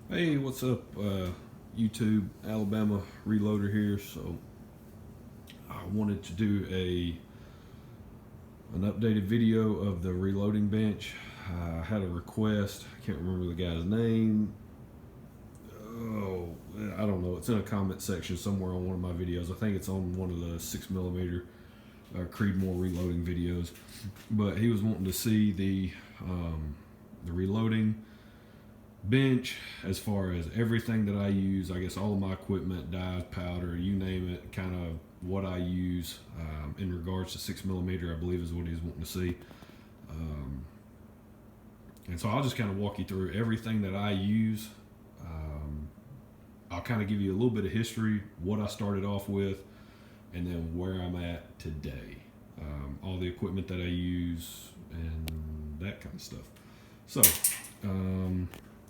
Hey, what's up, YouTube? Alabama Reloader here. So I wanted to do an updated video of the reloading bench. I had a request. I can't remember the guy's name. Oh, I don't know. It's in a comment section somewhere on one of my videos. I think it's on one of the 6mm Creedmoor reloading videos. But he was wanting to see the reloading bench as far as everything that I use. I guess all of my equipment, dies, powder, you name it, kind of what I use in regards to 6mm, I believe is what he's wanting to see. And so I'll just kind of walk you through everything that I use. I'll kind of give you a little bit of history, what I started off with, and then where I'm at today. All the equipment that I use and that kind of stuff. So,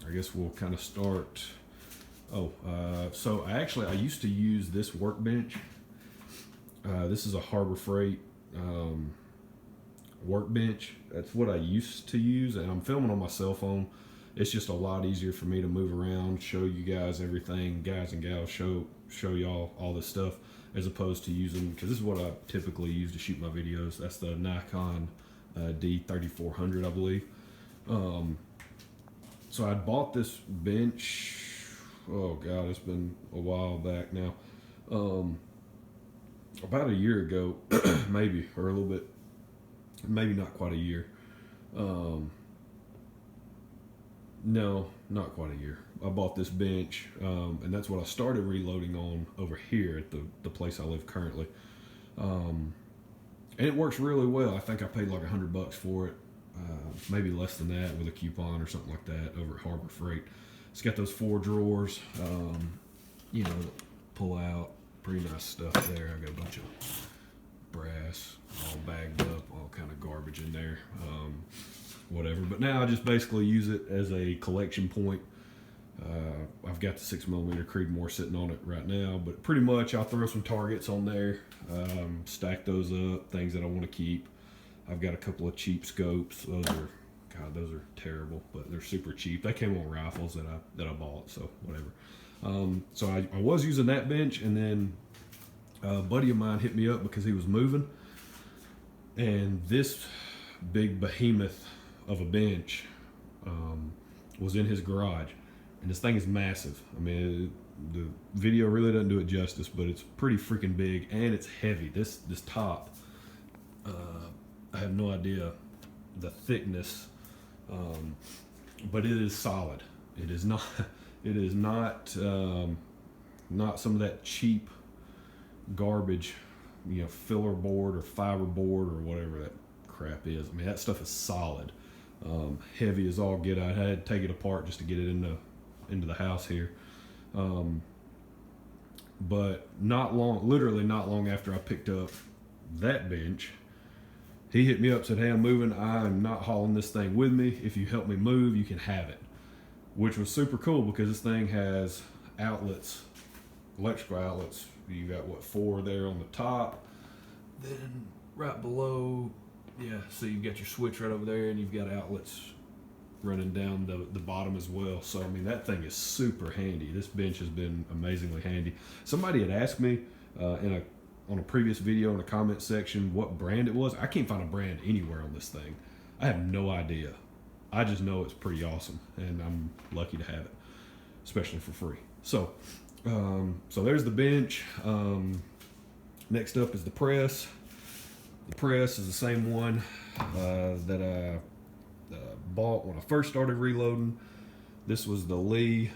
I guess we'll kind of start. So I used to use this workbench. This is a Harbor Freight workbench. That's what I used to use, and I'm filming on my cell phone. It's just a lot easier for me to move around, show you guys everything, guys and gals, show y'all all this stuff, as opposed to using, because this is what I typically use to shoot my videos. That's the Nikon D3400, I believe. So I bought this bench, oh God, it's been a while back now. About a year ago, maybe, or a little bit, maybe not quite a year. No, not quite a year. I bought this bench, and that's what I started reloading on over here at the place I live currently. And it works really well. I think I paid like $100 for it. Maybe less than that with a coupon or something like that over at Harbor Freight. It's got those 4 drawers, pull out. Pretty nice stuff there. I got a bunch of brass all bagged up, all kind of garbage in there, whatever. But now I just basically use it as a collection point. I've got the 6mm Creedmoor sitting on it right now, but pretty much I'll throw some targets on there, stack those up, things that I want to keep. I've got a couple of cheap scopes. Those are terrible, but they're super cheap. They came on rifles that I bought, so whatever. So I was using that bench, and then a buddy of mine hit me up because he was moving, and this big behemoth of a bench was in his garage, and this thing is massive. I mean, the video really doesn't do it justice, but it's pretty freaking big, and it's heavy. This top. I have no idea the thickness, but it is solid. It is not. It is not some of that cheap garbage, filler board or fiber board or whatever that crap is. I mean, that stuff is solid, heavy as all get out. I had to take it apart just to get it into the house here. But literally not long after I picked up that bench, he hit me up, said, "Hey, I'm moving. I'm not hauling this thing with me. If you help me move, you can have it." Which was super cool because this thing has outlets, electrical outlets. You got 4 there on the top. Then right below, so you've got your switch right over there, and you've got outlets running down the bottom as well. So, I mean, that thing is super handy. This bench has been amazingly handy. Somebody had asked me on a previous video in the comment section what brand it was. I can't find a brand anywhere on this thing. I have no idea. I just know it's pretty awesome, and I'm lucky to have it, especially for free. So there's the bench. Next up is the press. The press is the same one that I bought when I first started reloading. This was the Lee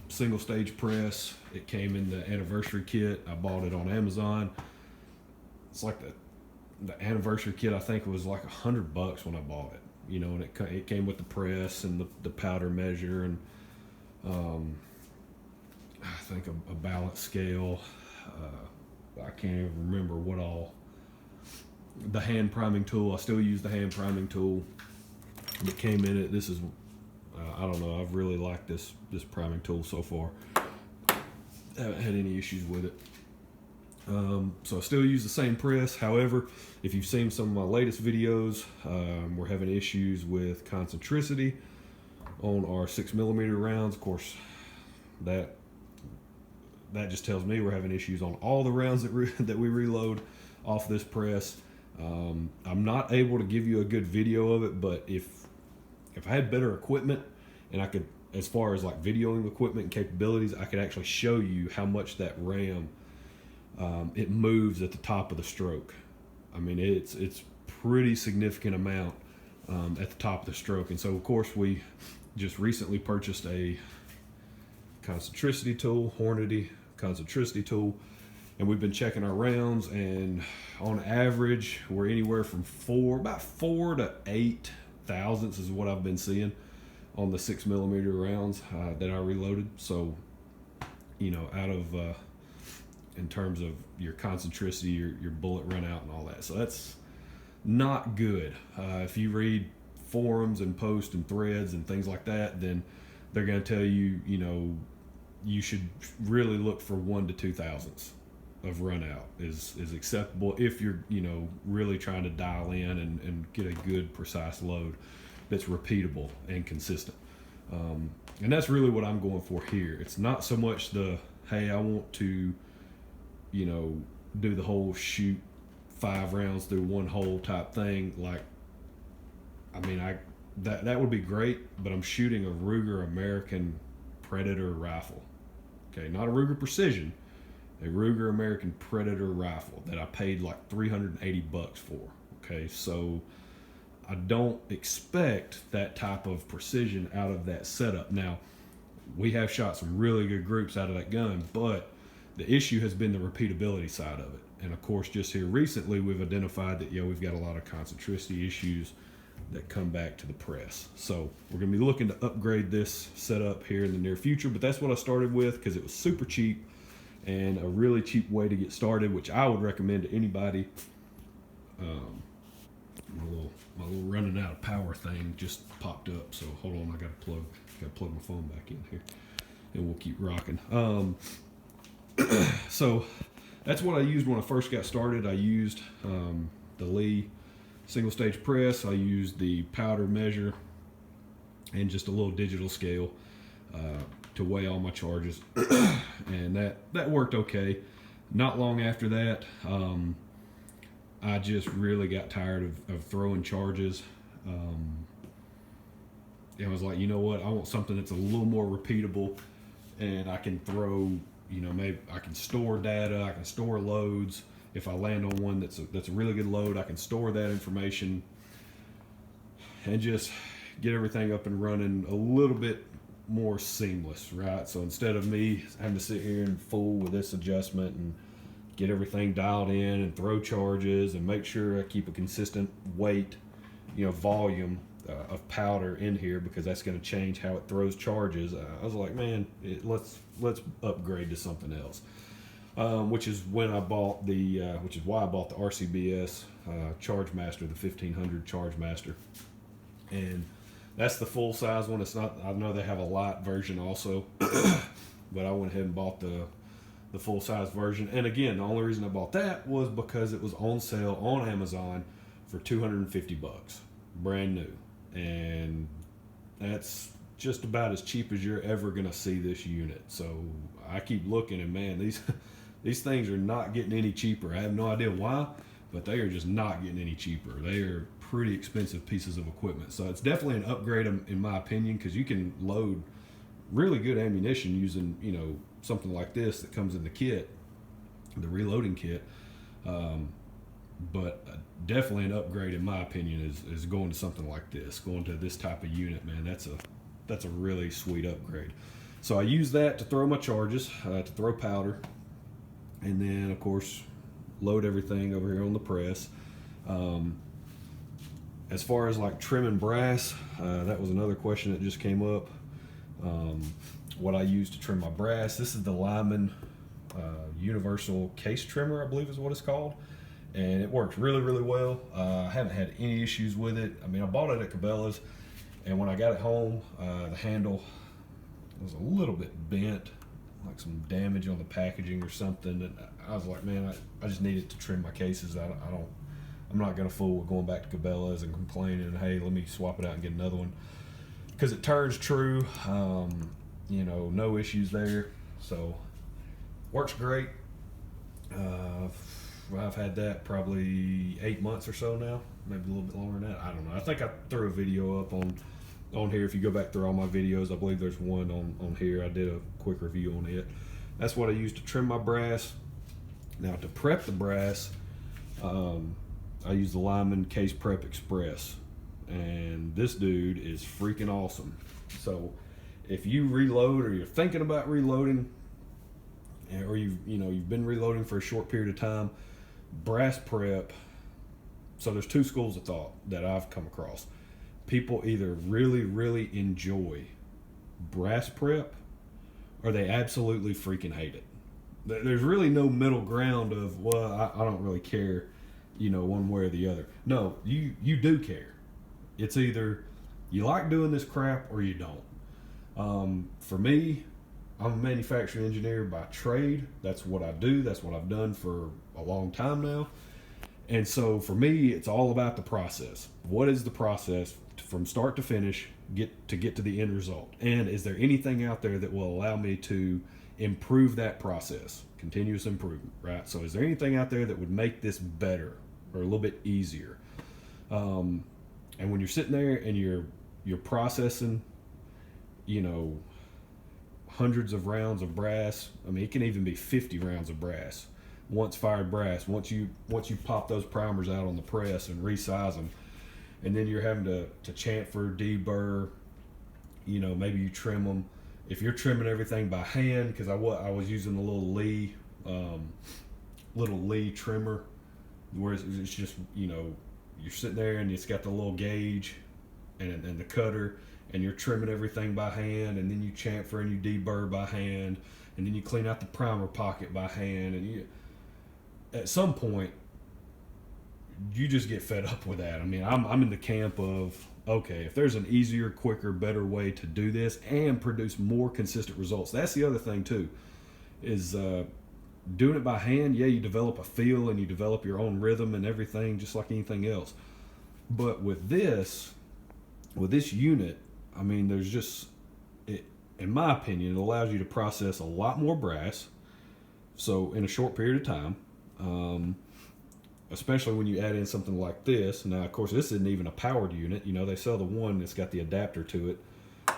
single stage press. It came in the anniversary kit. I bought it on Amazon. It's like the anniversary kit, I think it was like $100 when I bought it. And it came with the press and the powder measure, and I think a balance scale. I can't even remember what all. The hand priming tool. I still use the hand priming tool that came in it. This is, I don't know. I've really liked this priming tool so far. Haven't had any issues with it. So I still use the same press. However, if you've seen some of my latest videos, we're having issues with concentricity. on our 6mm rounds. Of course, that just tells me we're having issues on all the rounds that we reload off this press. I'm not able to give you a good video of it, but if I had better equipment and I could, as far as like videoing equipment and capabilities, I could actually show you how much that ram it moves at the top of the stroke. I mean, it's pretty significant amount at the top of the stroke. And so of course we just recently purchased a Concentricity Tool, Hornady Concentricity Tool, and we've been checking our rounds, and on average we're anywhere from about 4 to 8 thousandths is what I've been seeing on the 6mm rounds that I reloaded. So, you know, out of in terms of your concentricity, your bullet run out and all that. So that's not good. If you read forums and posts and threads and things like that, then they're going to tell you, you know, you should really look for 1 to 2 thousandths of run out is acceptable if you're, you know, really trying to dial in and get a good precise load that's repeatable and consistent. And that's really what I'm going for here. It's not so much the, hey, I want to, you know, do the whole shoot 5 rounds through one hole type thing. Like, I mean, that would be great, but I'm shooting a Ruger American Predator rifle. Okay, not a Ruger Precision, a Ruger American Predator rifle that I paid like $380 for. Okay, so I don't expect that type of precision out of that setup. Now, we have shot some really good groups out of that gun, but the issue has been the repeatability side of it. And of course, just here recently, we've identified that, we've got a lot of concentricity issues that come back to the press. So we're going to be looking to upgrade this setup here in the near future, but that's what I started with because it was super cheap and a really cheap way to get started, which I would recommend to anybody. My little running out of power thing just popped up, so hold on, I gotta plug my phone back in here, and we'll keep rocking. So that's what I used when I first got started. I used the Lee single stage press. I used the powder measure and just a little digital scale to weigh all my charges, and that worked okay. Not long after that, I just really got tired of throwing charges. I was like, you know what, I want something that's a little more repeatable, and I can throw, you know, maybe I can store data, I can store loads. If I land on one that's a really good load, I can store that information and just get everything up and running a little bit more seamless, right? So instead of me having to sit here and fool with this adjustment and get everything dialed in and throw charges and make sure I keep a consistent weight, you know, volume of powder in here, because that's going to change how it throws charges. I was like, man, let's upgrade to something else. Which is when I bought which is why I bought the RCBS Charge Master, the 1500 Charge Master, and that's the full size one. It's not. I know they have a light version also, but I went ahead and bought the full size version. And again, the only reason I bought that was because it was on sale on Amazon for $250, brand new, and that's just about as cheap as you're ever gonna see this unit. So I keep looking, and man, these things are not getting any cheaper. I have no idea why, but they are just not getting any cheaper. They are pretty expensive pieces of equipment. So it's definitely an upgrade in my opinion, because you can load really good ammunition using, you know, something like this that comes in the kit, the reloading kit. But definitely an upgrade in my opinion is going to something like this, going to this type of unit, man. That's a really sweet upgrade. So I use that to throw my charges, to throw powder, and then of course load everything over here on the press. As far as like trimming brass, that was another question that just came up. What I use to trim my brass, this is the Lyman universal case trimmer, I believe is what it's called, and it works really, really well. I haven't had any issues with it. I mean, I bought it at Cabela's, and when I got it home, the handle was a little bit bent, like some damage on the packaging or something, and I was like, man, I just need it to trim my cases. I'm not gonna fool with going back to Cabela's and complaining, hey, let me swap it out and get another one, because it turns true. You know, no issues there. So works great. I've had that probably 8 months or so now, maybe a little bit longer than that. I don't know. I think I threw a video up on here. If you go back through all my videos, I believe there's one on here. I did a quick review on it. That's what I use to trim my brass. Now to prep the brass, I use the Lyman Case Prep Express, and this dude is freaking awesome. So if you reload, or you're thinking about reloading, or you've been reloading for a short period of time, brass prep. So there's two schools of thought that I've come across. People either really enjoy brass prep, or they absolutely freaking hate it. There's really no middle ground of, well, I don't really care, one way or the other. No, you do care. It's either you like doing this crap or you don't. For me, I'm a manufacturing engineer by trade. That's what I do. That's what I've done for a long time now. And so for me, it's all about the process. What is the process from start to finish, get to the end result? And is there anything out there that will allow me to improve that process? Continuous improvement, right? So is there anything out there that would make this better or a little bit easier? And when you're sitting there and you're processing, hundreds of rounds of brass. I mean, it can even be 50 rounds of brass. Once fired brass. Once you pop those primers out on the press and resize them, and then you're having to chamfer, deburr. Maybe you trim them. If you're trimming everything by hand, because I was using the little Lee trimmer, where it's just you're sitting there and it's got the little gauge and the cutter. And you're trimming everything by hand, and then you chamfer and you deburr by hand, and then you clean out the primer pocket by hand, and at some point you just get fed up with that. I mean, I'm in the camp of, okay, if there's an easier, quicker, better way to do this and produce more consistent results. That's the other thing too, is doing it by hand. Yeah, you develop a feel and you develop your own rhythm and everything, just like anything else. But with this unit, I mean, there's just, in my opinion, it allows you to process a lot more brass, so in a short period of time, especially when you add in something like this. Now, of course, this isn't even a powered unit. They sell the one that's got the adapter to it.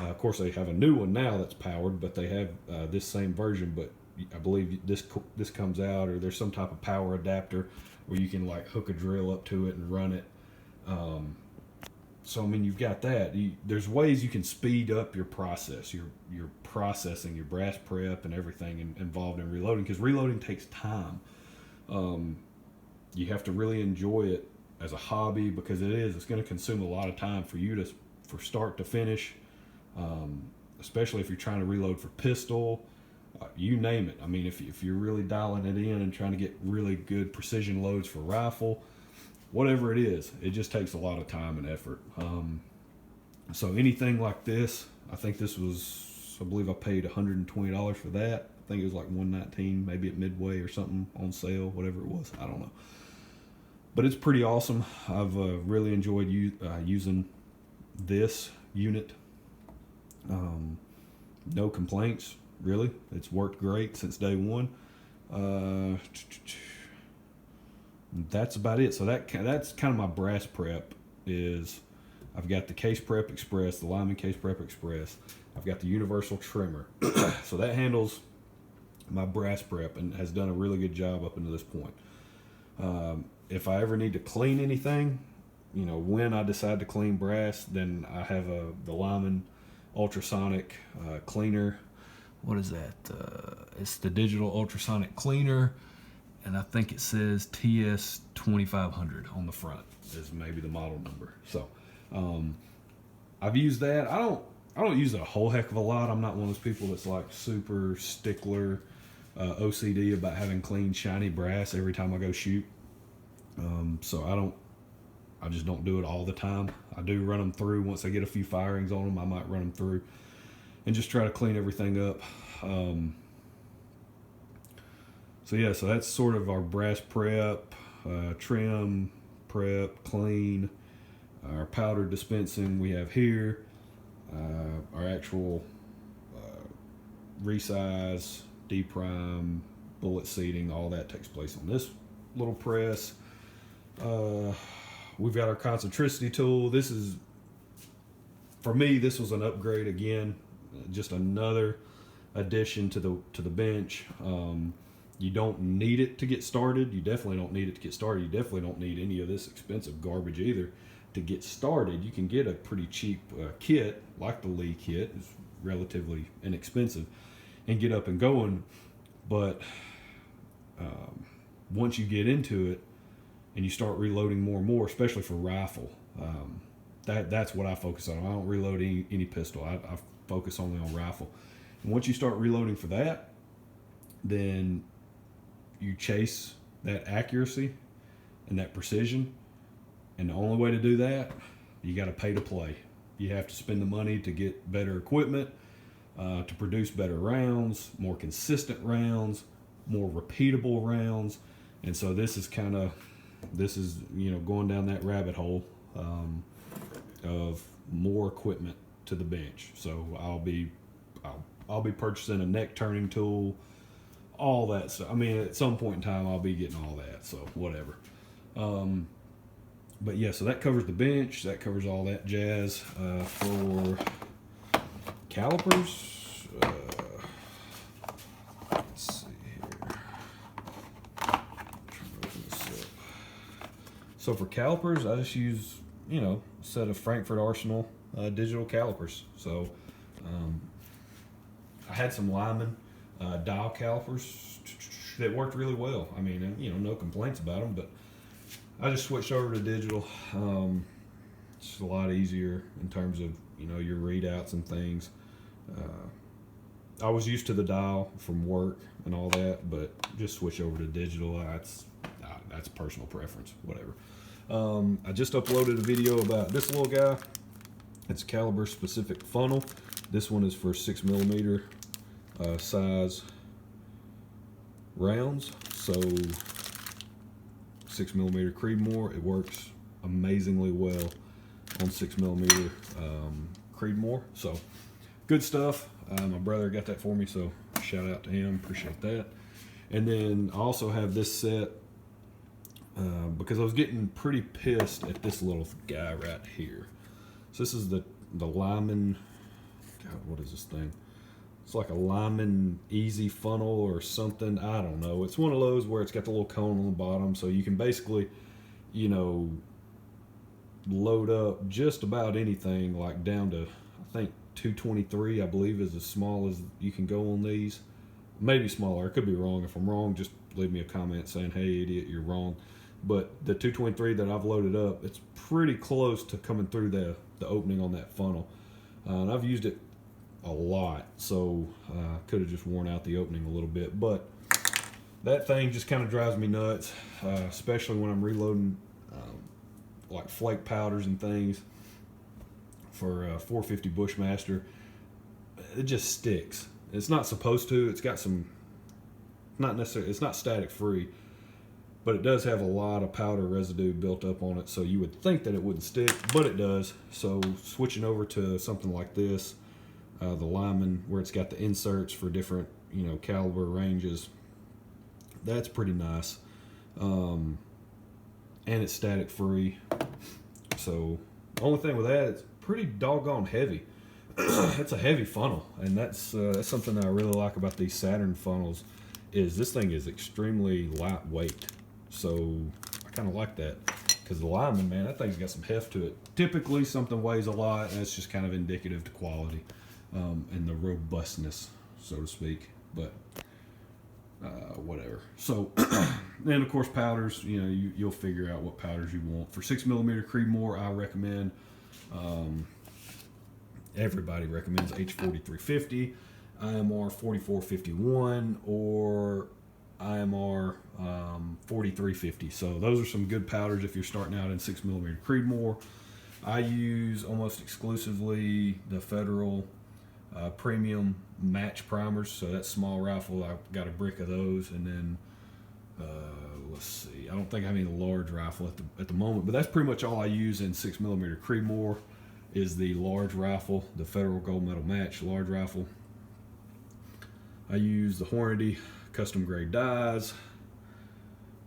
Of course, they have a new one now that's powered, but they have this same version, but I believe this comes out, or there's some type of power adapter where you can like hook a drill up to it and run it. So I mean, you've got that. There's ways you can speed up your process, your processing, your brass prep, and everything involved in reloading, because reloading takes time. You have to really enjoy it as a hobby, because it's going to consume a lot of time for you for start to finish. Especially if you're trying to reload for pistol, you name it. I mean, if you're really dialing it in and trying to get really good precision loads for rifle. Whatever it is, it just takes a lot of time and effort. So anything like this, I think this was, I believe I paid $120 for that. I think it was like $119, maybe at Midway or something on sale, whatever it was. I don't know. But it's pretty awesome. I've really enjoyed using this unit. No complaints, really. It's worked great since day one. That's about it. So that's kind of my brass prep. Is I've got the Case Prep Express, the Lyman Case Prep Express. I've got the universal trimmer. So that handles my brass prep and has done a really good job up until this point. If I ever need to clean anything, when I decide to clean brass, then I have the Lyman ultrasonic cleaner. What is that? It's the digital ultrasonic cleaner. And I think it says TS 2500 on the front is maybe the model number. So I've used that. I don't use it a whole heck of a lot. I'm not one of those people that's like super stickler, OCD about having clean, shiny brass every time I go shoot. So I just don't do it all the time. I do run them through. Once I get a few firings on them, I might run them through and just try to clean everything up. So that's sort of our brass prep, trim, prep, clean, our powder dispensing we have here. our actual resize, deprime, bullet seating, all that takes place on this little press. We've got our Concentricity Tool. This is, for me, this was an upgrade again, just another addition to the bench. You don't need it to get started. You definitely don't need it to get started. You definitely don't need any of this expensive garbage either to get started. You can get a pretty cheap kit, like the Lee kit. It's relatively inexpensive, and get up and going. But once you get into it and you start reloading more and more, especially for rifle, that's what I focus on. I don't reload any pistol. I focus only on rifle. And once you start reloading for that, then you chase that accuracy and that precision. And the only way to do that, you got to pay to play. You have to spend the money to get better equipment, to produce better rounds, more consistent rounds, more repeatable rounds. And so this is going down that rabbit hole of more equipment to the bench. So I'll be purchasing a neck turning tool, all that stuff. I mean, at some point in time, I'll be getting all that. So whatever. But yeah, so that covers the bench. That covers all that jazz. For calipers, let's see here. Trying to open this up. So for calipers, I just use, a set of Frankfurt Arsenal digital calipers. So I had some Lyman dial calipers that worked really well. I mean, no complaints about them, but I just switched over to digital. It's a lot easier in terms of, your readouts and things. I was used to the dial from work and all that, but just switch over to digital. That's personal preference, whatever. I just uploaded a video about this little guy. It's a caliber specific funnel. This one is for 6mm size rounds. So 6mm Creedmoor, it works amazingly well on 6mm Creedmoor. So good stuff. My brother got that for me, so shout out to him. Appreciate that. And then I also have this set because I was getting pretty pissed at this little guy right here. So this is the Lyman. God, what is this thing? It's like a Lyman Easy funnel or something. I don't know. It's one of those where it's got the little cone on the bottom, so you can basically, load up just about anything, like down to, I think, 223, I believe, is as small as you can go on these. Maybe smaller. I could be wrong. If I'm wrong, just leave me a comment saying, hey, idiot, you're wrong. But the 223 that I've loaded up, it's pretty close to coming through the opening on that funnel. And I've used it a lot, so could have just worn out the opening a little bit. But that thing just kind of drives me nuts, especially when I'm reloading like flake powders and things for 450 Bushmaster. It just sticks. It's not supposed to. It's got some, not necessarily, it's not static free, but it does have a lot of powder residue built up on it, so you would think that it wouldn't stick, but it does. So switching over to something like this, the Lyman, where it's got the inserts for different, caliber ranges, that's pretty nice. And it's static free. So the only thing with that, it's pretty doggone heavy. It's a heavy funnel, and that's something that I really like about these Saturn funnels, is this thing is extremely lightweight. So I kind of like that, because the Lyman, man, that thing's got some heft to it. Typically something weighs a lot, and it's just kind of indicative to quality and the robustness, so to speak. But whatever. So then of course powders, you'll figure out what powders you want. For 6mm Creedmoor, I recommend, everybody recommends H4350, IMR 4451, or IMR 4350. So those are some good powders if you're starting out in 6mm Creedmoor. I use almost exclusively the Federal premium match primers. So that small rifle, I've got a brick of those, and then let's see, I don't think I have any large rifle at the moment, but that's pretty much all I use in 6mm Creedmoor is the large rifle, the Federal Gold Medal Match large rifle. I use the Hornady custom grade dies,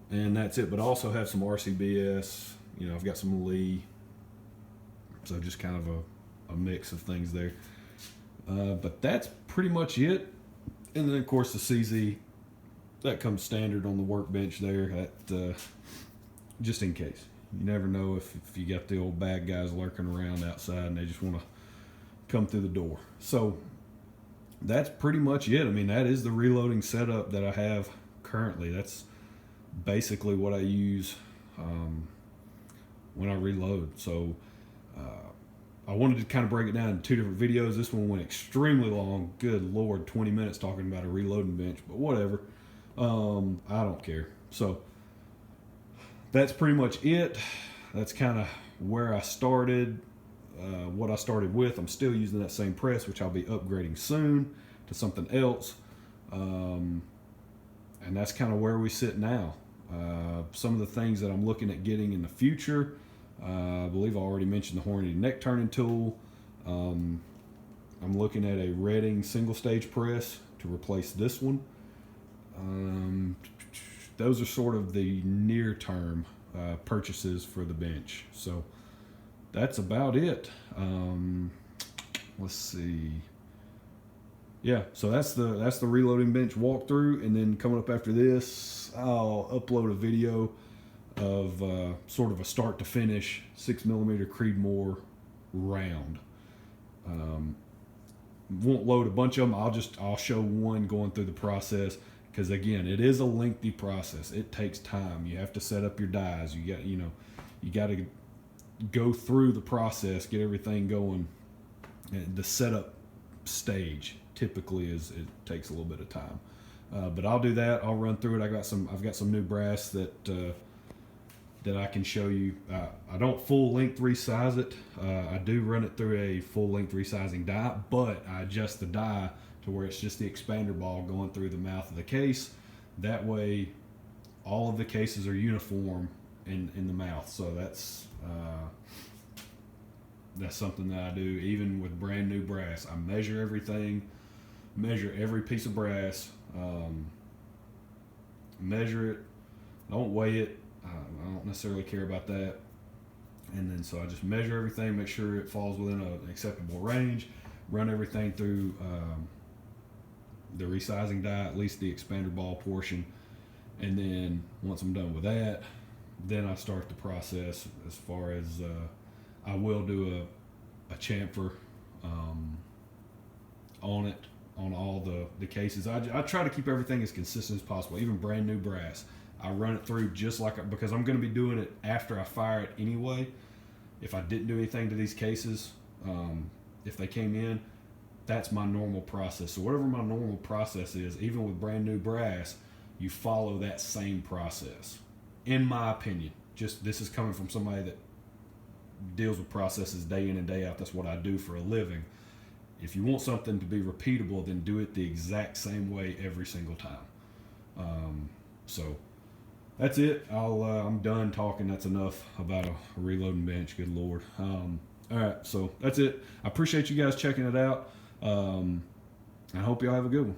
and that's it. But I also have some RCBS. You know, I've got some Lee, so just kind of a mix of things there. But that's pretty much it. And then of course the CZ, that comes standard on the workbench there. That just in case. You never know if you got the old bad guys lurking around outside and they just want to come through the door. So that's pretty much it. I mean, that is the reloading setup that I have currently. That's basically what I use when I reload. So I wanted to kind of break it down into 2 different videos. This one went extremely long. Good Lord, 20 minutes talking about a reloading bench, but whatever. I don't care. So that's pretty much it. That's kind of where I started, what I started with. I'm still using that same press, which I'll be upgrading soon to something else. And that's kind of where we sit now. Some of the things that I'm looking at getting in the future, I believe I already mentioned the Hornady neck turning tool. I'm looking at a Redding single stage press to replace this one. Those are sort of the near term purchases for the bench. So that's about it. Let's see. Yeah, so that's the reloading bench walkthrough, and then coming up after this, I'll upload a video of sort of a start to finish 6mm Creedmoor round. Won't load a bunch of them. I'll show one going through the process, because again, it is a lengthy process. It takes time. You have to set up your dies. You got to go through the process, get everything going. And the setup stage typically it takes a little bit of time. But I'll do that. I'll run through it. I've got some new brass that I can show you. I don't full length resize it. I do run it through a full length resizing die, but I adjust the die to where it's just the expander ball going through the mouth of the case. That way all of the cases are uniform in the mouth. So that's something that I do even with brand new brass. I measure everything, measure every piece of brass, measure it, don't weigh it. I don't necessarily care about that. And then so I just measure everything, make sure it falls within an acceptable range, run everything through the resizing die, at least the expander ball portion. And then once I'm done with that, then I start the process as far as I will do a chamfer on it, on all the cases. I try to keep everything as consistent as possible, even brand new brass. I run it through just like, because I'm going to be doing it after I fire it anyway. If I didn't do anything to these cases, if they came in, that's my normal process. So whatever my normal process is, even with brand new brass, you follow that same process, in my opinion. Just, this is coming from somebody that deals with processes day in and day out. That's what I do for a living. If you want something to be repeatable, then do it the exact same way every single time. So that's it. I'm done talking. That's enough about a reloading bench. Good Lord. All right, so that's it. I appreciate you guys checking it out. I hope y'all have a good one.